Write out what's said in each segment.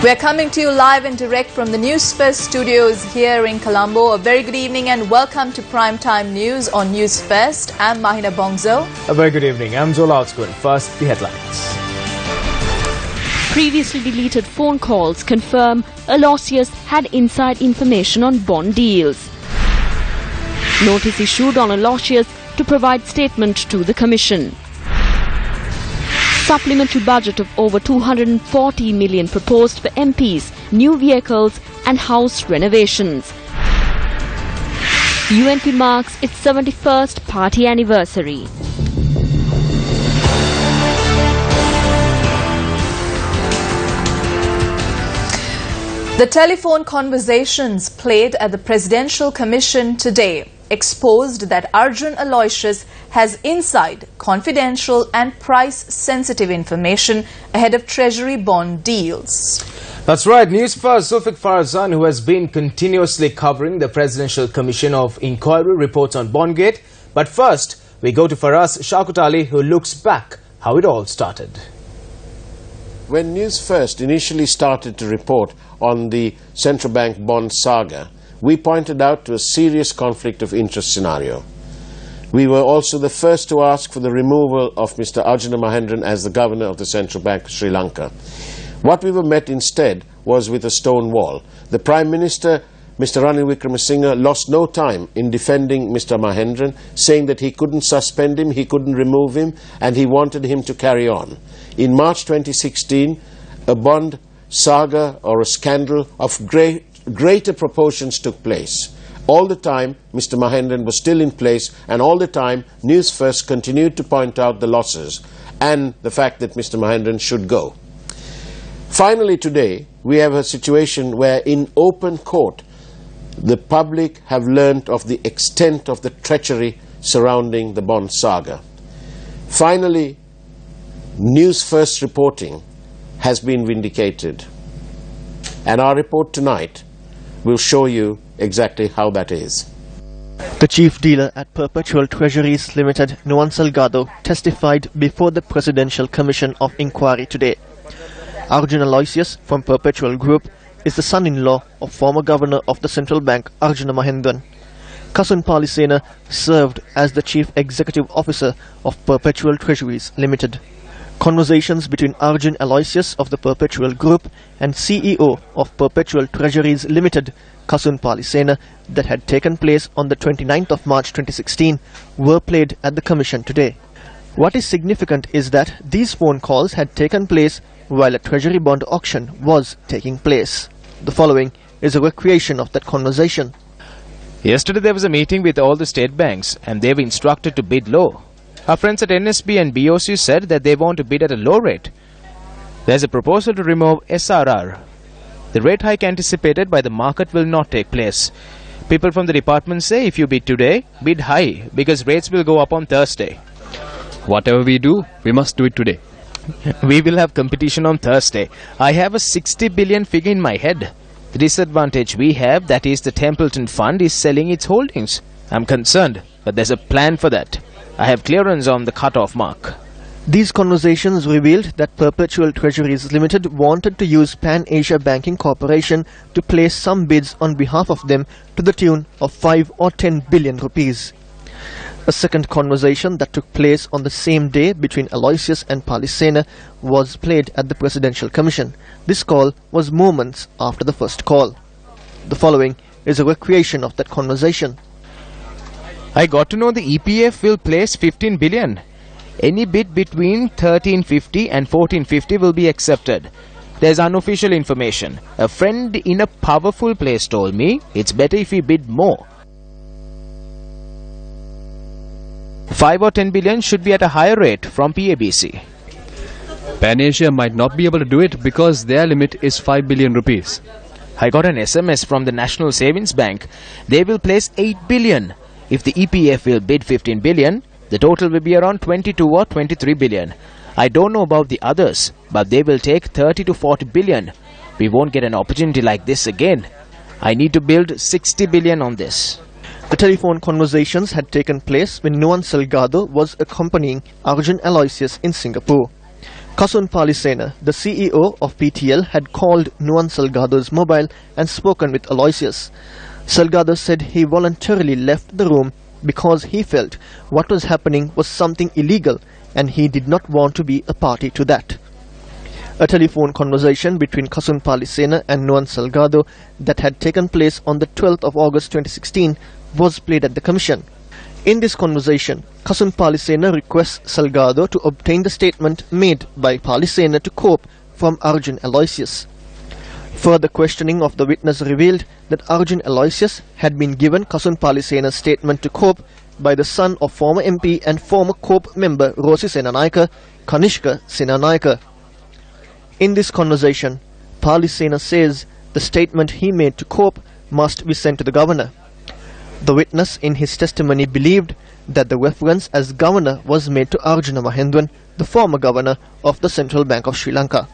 We're coming to you live and direct from the Newsfirst studios here in Colombo. A very good evening and welcome to Primetime News on Newsfirst. I'm Mahina Bongzo. A very good evening. I'm Zola Outskun. First, the headlines. Previously deleted phone calls confirm Aloysius had inside information on bond deals. Notice issued on Aloysius to provide statement to the Commission. Supplementary budget of over 240 million proposed for MPs, new vehicles and house renovations. UNP marks its 71st party anniversary. The telephone conversations played at the Presidential Commission today exposed that Arjun Aloysius has inside, confidential and price-sensitive information ahead of Treasury bond deals. That's right. Newsfirst Zulfiq Farzan, who has been continuously covering the Presidential Commission of Inquiry, reports on Bondgate. But first, we go to Faraz Shaukat Ali, who looks back how it all started. When Newsfirst initially started to report on the central bank bond saga, we pointed out to a serious conflict of interest scenario. We were also the first to ask for the removal of Mr. Arjuna Mahendran as the governor of the Central Bank of Sri Lanka. What we were met instead was with a stone wall. The Prime Minister, Mr. Ranil Wickremesinghe, lost no time in defending Mr. Mahendran, saying that he couldn't suspend him, he couldn't remove him, and he wanted him to carry on. In March 2016, a bond saga or a scandal of greater proportions took place. All the time, Mr. Mahendran was still in place, and all the time, Newsfirst continued to point out the losses and the fact that Mr. Mahendran should go. Finally, today, we have a situation where in open court, the public have learnt of the extent of the treachery surrounding the bond saga. Finally, Newsfirst reporting has been vindicated, and our report tonight will show you exactly how that is. The chief dealer at Perpetual Treasuries Limited, Nuwan Salgado, testified before the Presidential Commission of Inquiry today. Arjun Aloysius from Perpetual Group is the son-in-law of former governor of the central bank, Arjuna Mahendran. Kasun Palisena served as the chief executive officer of Perpetual Treasuries Limited. Conversations between Arjun Aloysius of the Perpetual Group and CEO of Perpetual Treasuries Limited, Kasun Palisena, that had taken place on the 29th of March 2016 were played at the Commission today. What is significant is that these phone calls had taken place while a Treasury bond auction was taking place. The following is a recreation of that conversation. Yesterday there was a meeting with all the state banks and they were instructed to bid low. Our friends at NSB and BOC said that they want to bid at a low rate. There's a proposal to remove SRR. The rate hike anticipated by the market will not take place. People from the department say if you bid today, bid high because rates will go up on Thursday. Whatever we do, we must do it today. We will have competition on Thursday. I have a 60 billion figure in my head. The disadvantage we have, that is the Templeton Fund, is selling its holdings. I'm concerned, but there's a plan for that. I have clearance on the cut-off mark. These conversations revealed that Perpetual Treasuries Limited wanted to use Pan Asia Banking Corporation to place some bids on behalf of them to the tune of 5 or 10 billion rupees. A second conversation that took place on the same day between Aloysius and Palisena was played at the Presidential Commission. This call was moments after the first call. The following is a recreation of that conversation. I got to know the EPF will place 15 billion. Any bid between 1350 and 1450 will be accepted. There's unofficial information. A friend in a powerful place told me it's better if we bid more. 5 or 10 billion should be at a higher rate from PABC. Pan Asia might not be able to do it because their limit is 5 billion rupees. I got an SMS from the National Savings Bank. They will place 8 billion. If the EPF will bid 15 billion, the total will be around 22 or 23 billion. I don't know about the others, but they will take 30 to 40 billion. We won't get an opportunity like this again. I need to build 60 billion on this. The telephone conversations had taken place when Nuwan Salgado was accompanying Arjun Aloysius in Singapore. Kasun Palisena, the CEO of PTL, had called Nuwan Salgado's mobile and spoken with Aloysius. Salgado said he voluntarily left the room because he felt what was happening was something illegal and he did not want to be a party to that. A telephone conversation between Kasun Palisena and Nuwan Salgado that had taken place on the 12th of August 2016 was played at the Commission. In this conversation, Kasun Palisena requests Salgado to obtain the statement made by Palisena to cope from Arjun Aloysius. Further questioning of the witness revealed that Arjun Aloysius had been given Kasun Palisena's statement to cope by the son of former MP and former COPE member Rosi Senanaika, Kanishka Senanaika. In this conversation, Palisena says the statement he made to COPE must be sent to the governor. The witness in his testimony believed that the reference as governor was made to Arjuna Mahendran, the former governor of the Central Bank of Sri Lanka.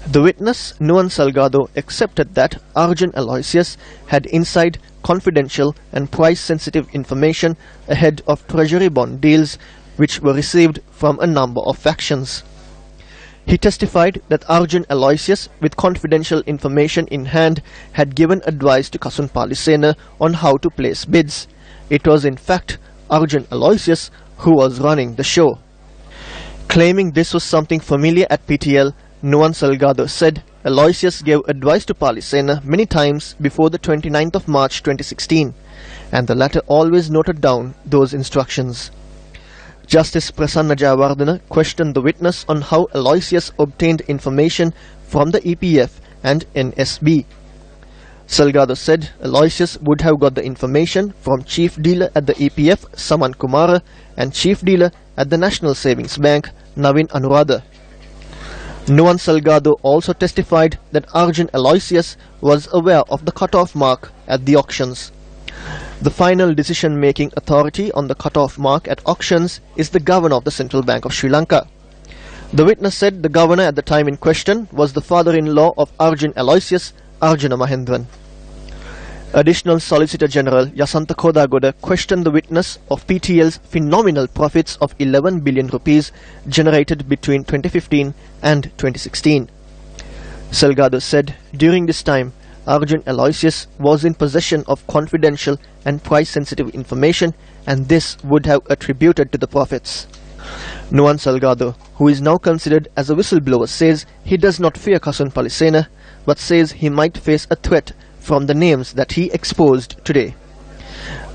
The witness, Nuwan Salgado, accepted that Arjun Aloysius had inside, confidential and price-sensitive information ahead of treasury bond deals which were received from a number of factions. He testified that Arjun Aloysius, with confidential information in hand, had given advice to Kasun Palisena on how to place bids. It was in fact Arjun Aloysius who was running the show. Claiming this was something familiar at PTL, Nuwan Salgado said Aloysius gave advice to Palisena many times before the 29th of March 2016, and the latter always noted down those instructions. Justice Prasanna Jayawardena questioned the witness on how Aloysius obtained information from the EPF and NSB. Salgado said Aloysius would have got the information from Chief Dealer at the EPF, Saman Kumara, and Chief Dealer at the National Savings Bank, Navin Anuradha. Nuwan Salgado also testified that Arjun Aloysius was aware of the cut-off mark at the auctions. The final decision-making authority on the cut-off mark at auctions is the governor of the Central Bank of Sri Lanka. The witness said the governor at the time in question was the father-in-law of Arjun Aloysius, Arjuna Mahendran. Additional Solicitor General Yasantha Kodagoda questioned the witness of PTL's phenomenal profits of 11 billion rupees generated between 2015 and 2016. Salgado said during this time, Arjun Aloysius was in possession of confidential and price-sensitive information, and this would have attributed to the profits. Nuwan Salgado, who is now considered as a whistleblower, says he does not fear Kasun Palisena, but says he might face a threat from the names that he exposed today.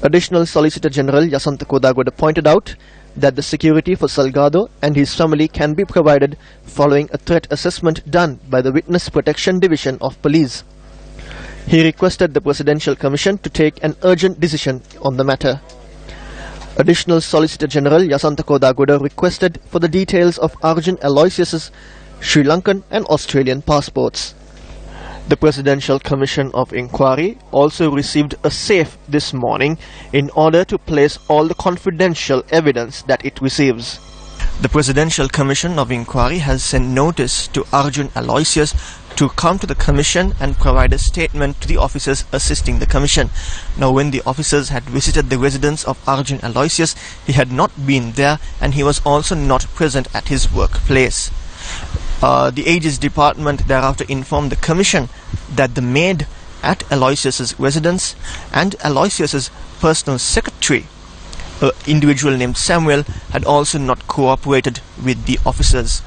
Additional Solicitor General Yasantha Kodagoda pointed out that the security for Salgado and his family can be provided following a threat assessment done by the Witness Protection Division of Police. He requested the Presidential Commission to take an urgent decision on the matter. Additional Solicitor General Yasantha Kodagoda requested for the details of Arjun Aloysius's Sri Lankan and Australian passports. The Presidential Commission of Inquiry also received a safe this morning in order to place all the confidential evidence that it receives. The Presidential Commission of Inquiry has sent notice to Arjun Aloysius to come to the Commission and provide a statement to the officers assisting the Commission. Now, when the officers had visited the residence of Arjun Aloysius, he had not been there and he was also not present at his workplace. The Aegis Department thereafter informed the Commission that the maid at Aloysius's residence and Aloysius's personal secretary, an individual named Samuel, had also not cooperated with the officers.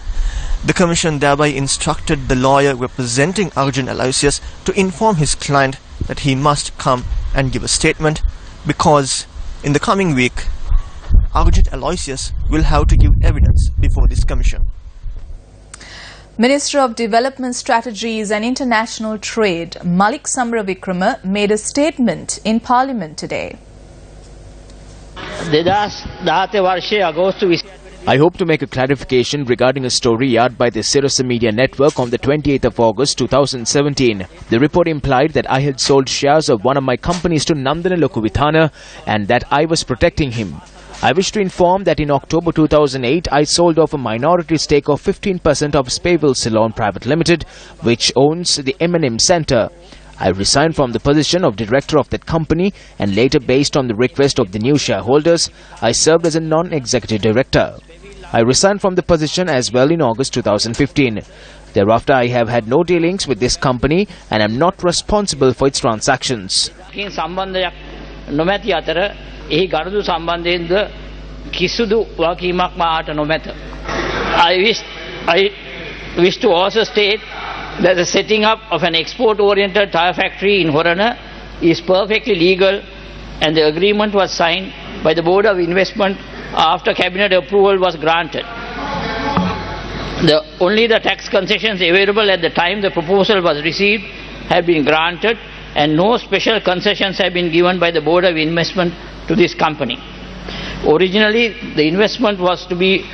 The Commission thereby instructed the lawyer representing Arjun Aloysius to inform his client that he must come and give a statement, because in the coming week Arjun Aloysius will have to give evidence before this Commission. Minister of Development Strategies and International Trade Malik Samaravikrama made a statement in Parliament today. I hope to make a clarification regarding a story aired by the Sirasa Media Network on the 28th of August 2017. The report implied that I had sold shares of one of my companies to Nandana Lokuvithana and that I was protecting him. I wish to inform that in October 2008, I sold off a minority stake of 15% of Spayville Ceylon Private Limited, which owns the M&M Centre. I resigned from the position of director of that company, and later, based on the request of the new shareholders, I served as a non-executive director. I resigned from the position as well in August 2015. Thereafter, I have had no dealings with this company and am not responsible for its transactions. I wish to also state that the setting up of an export-oriented tyre factory in Horana is perfectly legal, and the agreement was signed by the Board of Investment after cabinet approval was granted. Only the tax concessions available at the time the proposal was received have been granted, and no special concessions have been given by the Board of Investment to this company. Originally, the investment was to be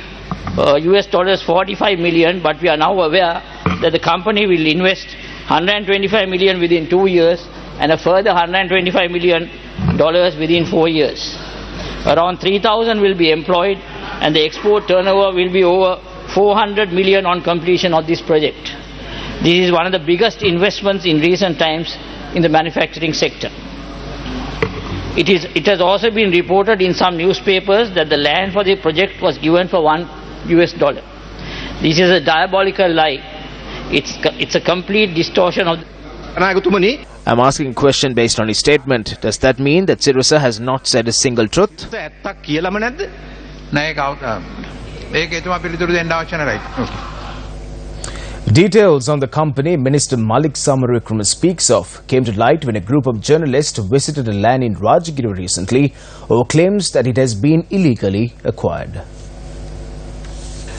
US dollars 45 million, but we are now aware that the company will invest 125 million within 2 years and a further 125 million dollars within 4 years. Around 3,000 will be employed, and the export turnover will be over 400 million on completion of this project. This is one of the biggest investments in recent times in the manufacturing sector. It has also been reported in some newspapers that the land for the project was given for $1. This is a diabolical lie. It's a complete distortion of I'm asking a question based on his statement. Does that mean that Sirisa has not said a single truth? Details on the company Minister Malik Samaravikrama speaks of came to light when a group of journalists visited a land in Rajgiri recently over claims that it has been illegally acquired.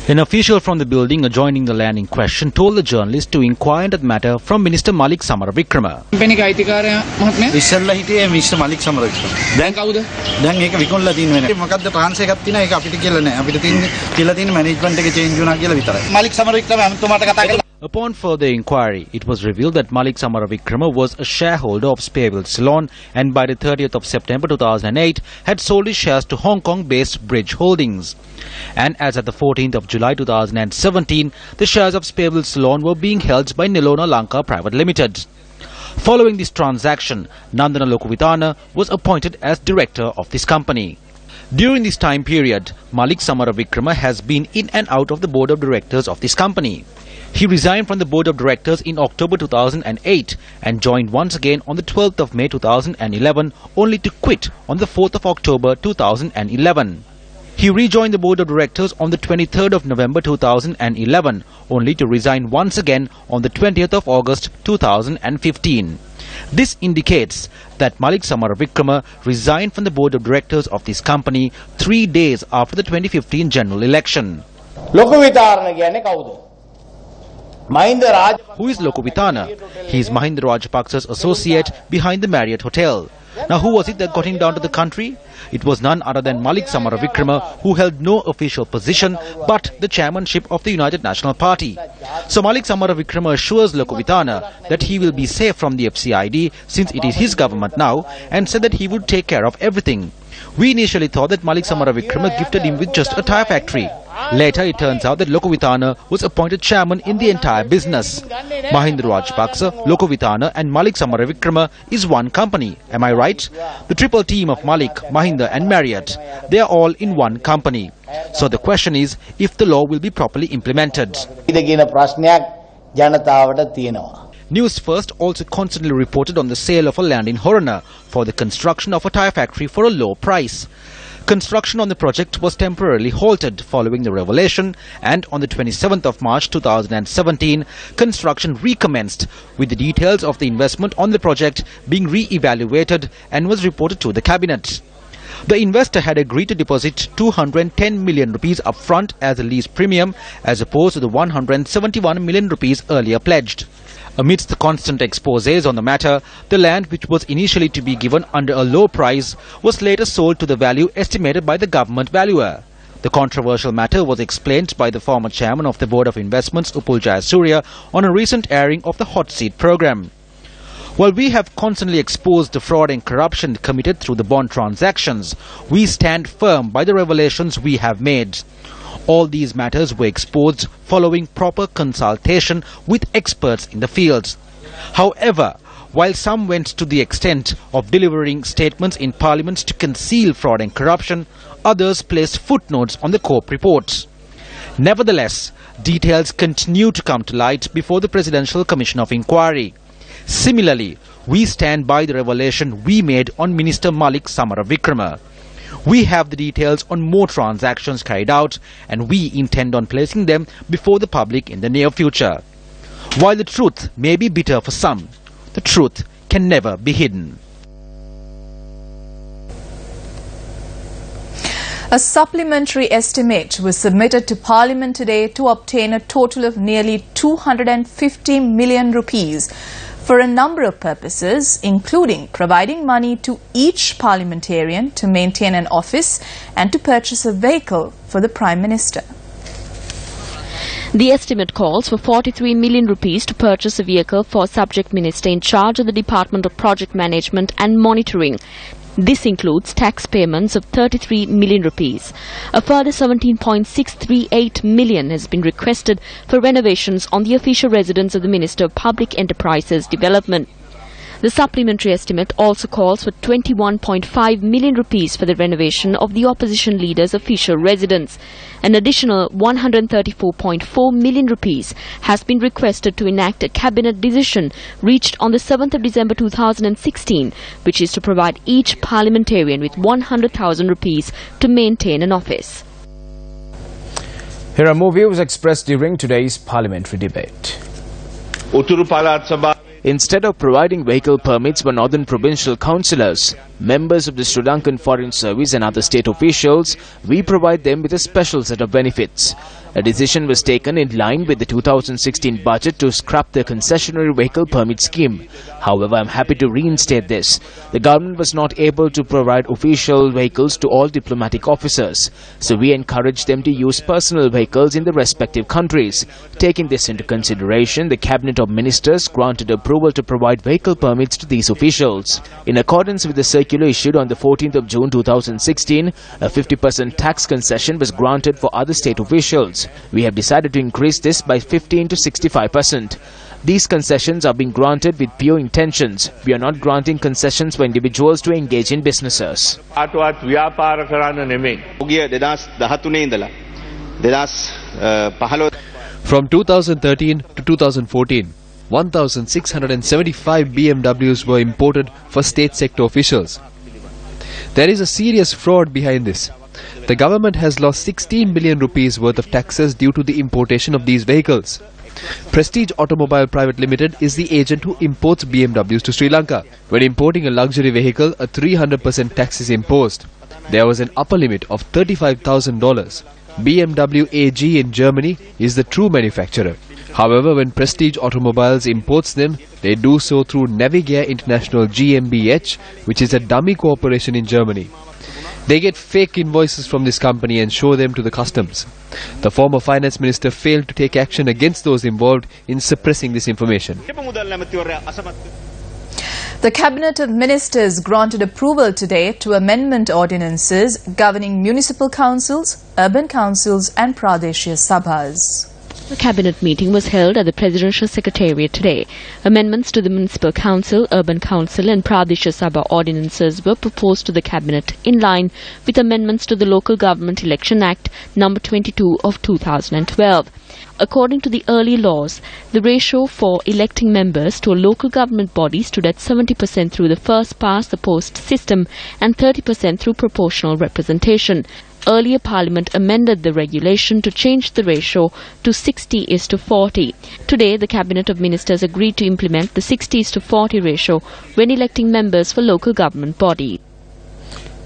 An official from the building adjoining the land in question told the journalist to inquire into the matter from Minister Malik Samaravikrama. ඉස්සල්ලා හිටියේ mister Malik Samarawickrama. දැන් කවුද? දැන් ඒක විකුණලා තින්නේ නැහැ. මොකද්ද trans එකක් තියෙනවා ඒක අපිට කියලා නැහැ. අපිට තියෙන්නේ කියලා තියෙන මැනේජ්මන්ට් එක චේන්ජ් වුණා කියලා විතරයි. මලික් සමරවික්‍රම අමතුමාට කතා කළා. Upon further inquiry, it was revealed that Malik Samaravikrama was a shareholder of Spayville Ceylon and by the 30th of September 2008 had sold his shares to Hong Kong-based Bridge Holdings. And as at the 14th of July 2017, the shares of Spayville Ceylon were being held by Nilona Lanka Private Limited. Following this transaction, Nandana Lokuvitana was appointed as director of this company. During this time period, Malik Samaravikrama has been in and out of the board of directors of this company. He resigned from the board of directors in October 2008 and joined once again on the 12th of May 2011, only to quit on the 4th of October 2011. He rejoined the board of directors on the 23rd of November 2011, only to resign once again on the 20th of August 2015. This indicates that Malik Samaravikrama resigned from the board of directors of this company 3 days after the 2015 general election. Who is Lokuvitana? He is Mahinda Rajapaksa's associate behind the Marriott Hotel. Now, who was it that got him down to the country? It was none other than Malik Samaravikrama, who held no official position but the chairmanship of the United National Party. So Malik Samaravikrama assures Lokuvitana that he will be safe from the FCID since it is his government now, and said that he would take care of everything. We initially thought that Malik Samaravikrama gifted him with just a tyre factory. Later, it turns out that Lokuvitana was appointed chairman in the entire business. Mahinda Rajapaksa, Lokuvitana and Malik Samaravikrama is one company. Am I right? The triple team of Malik, Mahinda and Marriott, they are all in one company. So the question is if the law will be properly implemented. Newsfirst also constantly reported on the sale of a land in Horana for the construction of a tyre factory for a low price. Construction on the project was temporarily halted following the revelation, and on the 27th of March 2017, construction recommenced with the details of the investment on the project being re-evaluated and was reported to the cabinet. The investor had agreed to deposit 210 million rupees upfront as a lease premium as opposed to the 171 million rupees earlier pledged. Amidst the constant exposés on the matter, the land which was initially to be given under a low price was later sold to the value estimated by the government valuer. The controversial matter was explained by the former chairman of the Board of Investments, Upul Jayasuriya, on a recent airing of the Hot Seat program. While we have constantly exposed the fraud and corruption committed through the bond transactions, we stand firm by the revelations we have made. All these matters were exposed following proper consultation with experts in the fields. However, while some went to the extent of delivering statements in Parliament to conceal fraud and corruption, others placed footnotes on the COPE reports. Nevertheless, details continue to come to light before the Presidential Commission of Inquiry. Similarly, we stand by the revelation we made on Minister Malik Samaravikrama. We have the details on more transactions carried out, and we intend on placing them before the public in the near future. While the truth may be bitter for some, the truth can never be hidden. A supplementary estimate was submitted to Parliament today to obtain a total of nearly 250 million rupees for a number of purposes, including providing money to each parliamentarian to maintain an office and to purchase a vehicle for the Prime Minister. The estimate calls for 43 million rupees to purchase a vehicle for a subject minister in charge of the Department of Project Management and Monitoring. This includes tax payments of 33 million rupees. A further 17.638 million has been requested for renovations on the official residence of the Minister of Public Enterprises Development. The supplementary estimate also calls for 21.5 million rupees for the renovation of the opposition leader's official residence. An additional 134.4 million rupees has been requested to enact a cabinet decision reached on the 7th of December 2016, which is to provide each parliamentarian with 100,000 rupees to maintain an office. Here are more views expressed during today's parliamentary debate. Instead of providing vehicle permits for Northern Provincial Councillors, members of the Sri Lankan Foreign Service and other state officials, we provide them with a special set of benefits. A decision was taken in line with the 2016 budget to scrap the concessionary vehicle permit scheme. However, I am happy to reinstate this. The government was not able to provide official vehicles to all diplomatic officers, so we encourage them to use personal vehicles in the respective countries. Taking this into consideration, the Cabinet of Ministers granted approval to provide vehicle permits to these officials. In accordance with the circular issued on the 14th of June 2016, a 50% tax concession was granted for other state officials. We have decided to increase this by 15 to 65%. These concessions are being granted with pure intentions. We are not granting concessions for individuals to engage in businesses. From 2013 to 2014, 1,675 BMWs were imported for state sector officials. There is a serious fraud behind this. The government has lost 16 billion rupees worth of taxes due to the importation of these vehicles. Prestige Automobile Private Limited is the agent who imports BMWs to Sri Lanka. When importing a luxury vehicle, a 300% tax is imposed. There was an upper limit of $35,000. BMW AG in Germany is the true manufacturer. However, when Prestige Automobiles imports them, they do so through Navigair International GmbH, which is a dummy corporation in Germany. They get fake invoices from this company and show them to the customs. The former finance minister failed to take action against those involved in suppressing this information. The Cabinet of Ministers granted approval today to amendment ordinances governing municipal councils, urban councils and Pradeshia Sabhas. The cabinet meeting was held at the Presidential Secretariat today. Amendments to the Municipal Council, Urban Council and Pradeshia Sabha ordinances were proposed to the cabinet in line with amendments to the Local Government Election Act No. 22 of 2012. According to the early laws, the ratio for electing members to a local government body stood at 70% through the first-past-the-post system and 30% through proportional representation. Earlier Parliament amended the regulation to change the ratio to 60:40. Today, the Cabinet of Ministers agreed to implement the 60:40 ratio when electing members for local government bodies.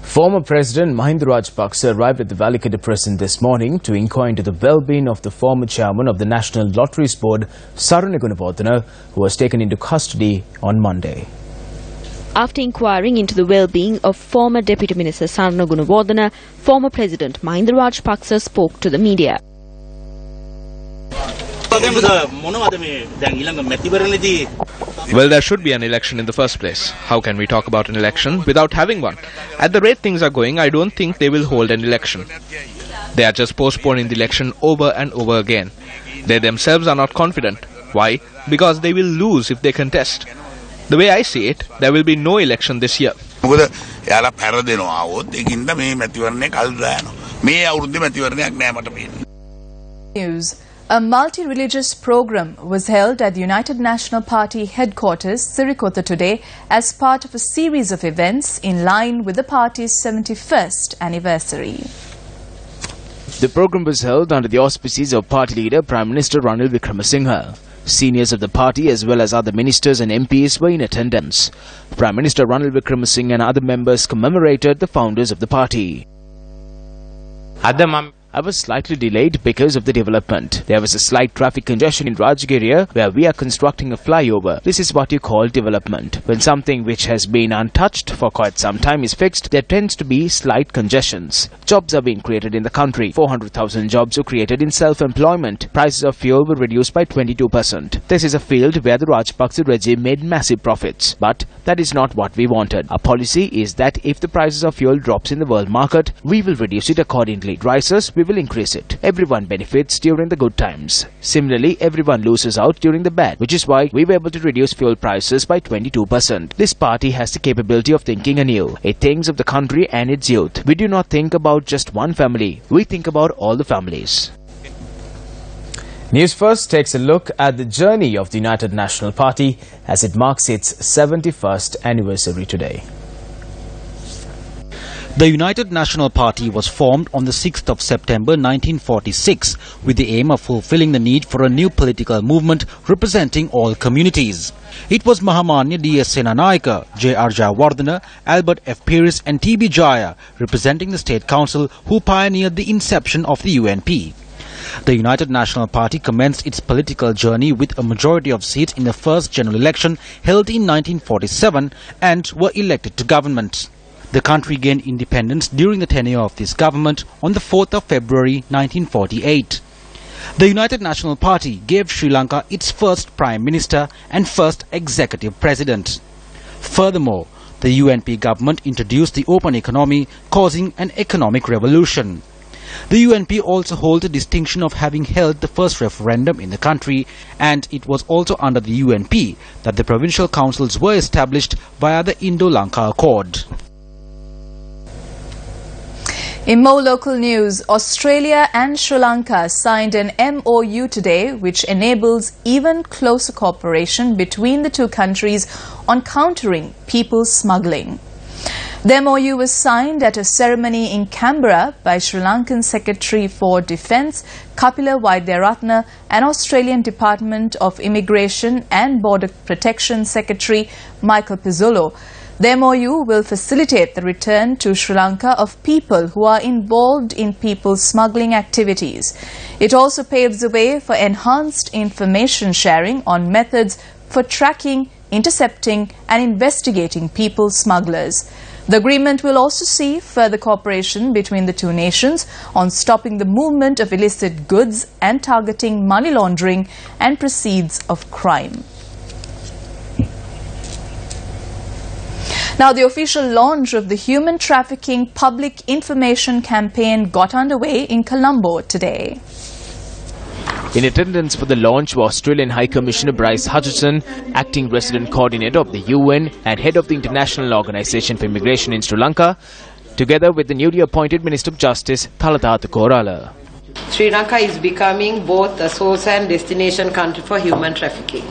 Former President Mahinda Rajapaksa arrived at the Valikada prison this morning to inquire into the well-being of the former chairman of the National Lotteries Board, Sarana Gunawardena, who was taken into custody on Monday. After inquiring into the well-being of former Deputy Minister Sarana Gunawardena, former President Mahinda Rajapaksa spoke to the media. Well, there should be an election in the first place. How can we talk about an election without having one? At the rate things are going, I don't think they will hold an election. They are just postponing the election over and over again. They themselves are not confident. Why? Because they will lose if they contest. The way I see it, there will be no election this year. News. A multi-religious program was held at the United National Party headquarters, Sirikota, today as part of a series of events in line with the party's 71st anniversary. The program was held under the auspices of party leader Prime Minister Ranil Wickremesinghe. Seniors of the party as well as other ministers and MPs were in attendance. Prime Minister Ranil Wickremesinghe and other members commemorated the founders of the party. I was slightly delayed because of the development. There was a slight traffic congestion in Rajgiriya where we are constructing a flyover. This is what you call development. When something which has been untouched for quite some time is fixed, there tends to be slight congestions. Jobs are being created in the country. 400,000 jobs were created in self-employment. Prices of fuel were reduced by 22%. This is a field where the Rajapaksa regime made massive profits. But that is not what we wanted. Our policy is that if the prices of fuel drops in the world market, we will reduce it accordingly. Rises, we will increase it. Everyone benefits during the good times. Similarly, everyone loses out during the bad, which is why we were able to reduce fuel prices by 22%. This party has the capability of thinking anew. It thinks of the country and its youth. We do not think about just one family. We think about all the families. News First takes a look at the journey of the United National Party as it marks its 71st anniversary today. The United National Party was formed on the 6th of September 1946 with the aim of fulfilling the need for a new political movement representing all communities. It was Mahamanya D.S. Senanayake, J.R. Jayawardena, Albert F. Pierce and T.B. Jaya representing the State Council who pioneered the inception of the UNP. The United National Party commenced its political journey with a majority of seats in the first general election held in 1947 and were elected to government. The country gained independence during the tenure of this government on the 4th of February 1948. The United National Party gave Sri Lanka its first Prime Minister and first Executive President. Furthermore, the UNP government introduced the open economy, causing an economic revolution. The UNP also holds the distinction of having held the first referendum in the country, and it was also under the UNP that the provincial councils were established via the Indo-Lanka Accord. In more local news, Australia and Sri Lanka signed an MOU today which enables even closer cooperation between the two countries on countering people smuggling. The MOU was signed at a ceremony in Canberra by Sri Lankan Secretary for Defence Kapila Vaidyaratne and Australian Department of Immigration and Border Protection Secretary Michael Pizzolo. The MOU will facilitate the return to Sri Lanka of people who are involved in people smuggling activities. It also paves the way for enhanced information sharing on methods for tracking, intercepting and investigating people smugglers. The agreement will also see further cooperation between the two nations on stopping the movement of illicit goods and targeting money laundering and proceeds of crime. Now, the official launch of the Human Trafficking Public Information Campaign got underway in Colombo today. In attendance for the launch were Australian High Commissioner Bryce Hutchison, Acting Resident Coordinator of the UN and Head of the International Organisation for Immigration in Sri Lanka, together with the newly appointed Minister of Justice Thalathatha Korala. Sri Lanka is becoming both a source and destination country for human trafficking.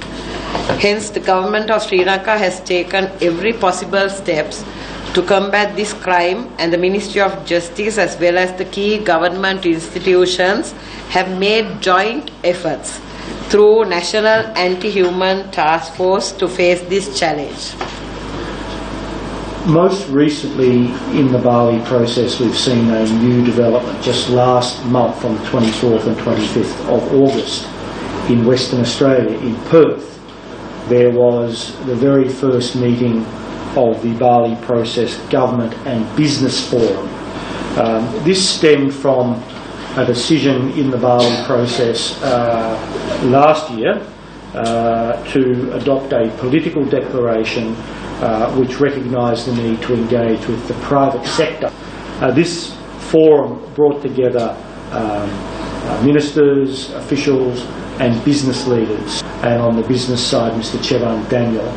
Hence, the government of Sri Lanka has taken every possible steps to combat this crime, and the Ministry of Justice as well as the key government institutions have made joint efforts through National Anti-Human Task Force to face this challenge. Most recently in the Bali process we've seen a new development. Just last month on the 24th and 25th of August in Western Australia, in Perth, there was the very first meeting of the Bali Process Government and Business Forum. This stemmed from a decision in the Bali process last year to adopt a political declaration which recognised the need to engage with the private sector. This forum brought together ministers, officials and business leaders, and on the business side Mr Chevan Daniel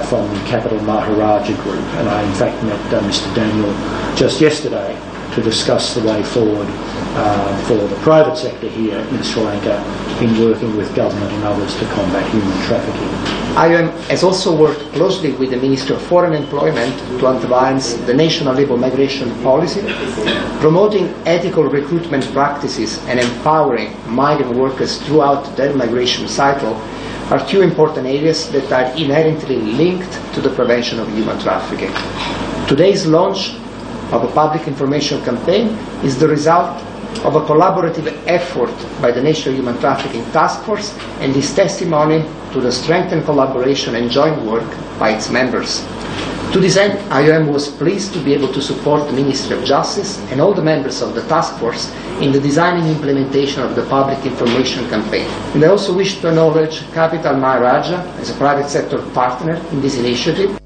from the Capital Maharaja Group, and I in fact met Mr Daniel just yesterday to discuss the way forward for the private sector here in Sri Lanka in working with government and others to combat human trafficking. IOM has also worked closely with the Minister of Foreign Employment to advance the national labour migration policy, promoting ethical recruitment practices and empowering migrant workers throughout their migration cycle are two important areas that are inherently linked to the prevention of human trafficking. Today's launch of a public information campaign is the result of a collaborative effort by the National Human Trafficking Task Force and is testimony to the strengthened collaboration and joint work by its members. To this end, IOM was pleased to be able to support the Ministry of Justice and all the members of the task force in the design and implementation of the public information campaign. And I also wish to acknowledge Capital Maharaja as a private sector partner in this initiative.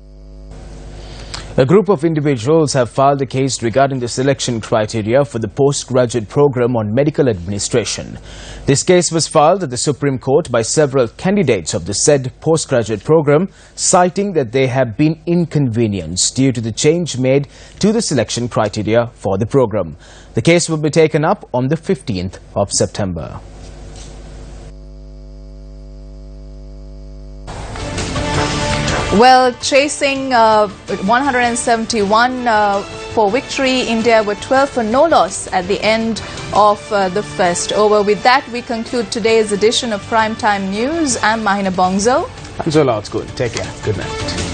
A group of individuals have filed a case regarding the selection criteria for the postgraduate program on medical administration. This case was filed at the Supreme Court by several candidates of the said postgraduate program, citing that they have been inconvenienced due to the change made to the selection criteria for the program. The case will be taken up on the 15th of September. Well, chasing 171 for victory, India were 12 for no loss at the end of the first over. With that, we conclude today's edition of Primetime News. I'm Mahina Bongzo. I'm Zola. It's good. Take care. Good night.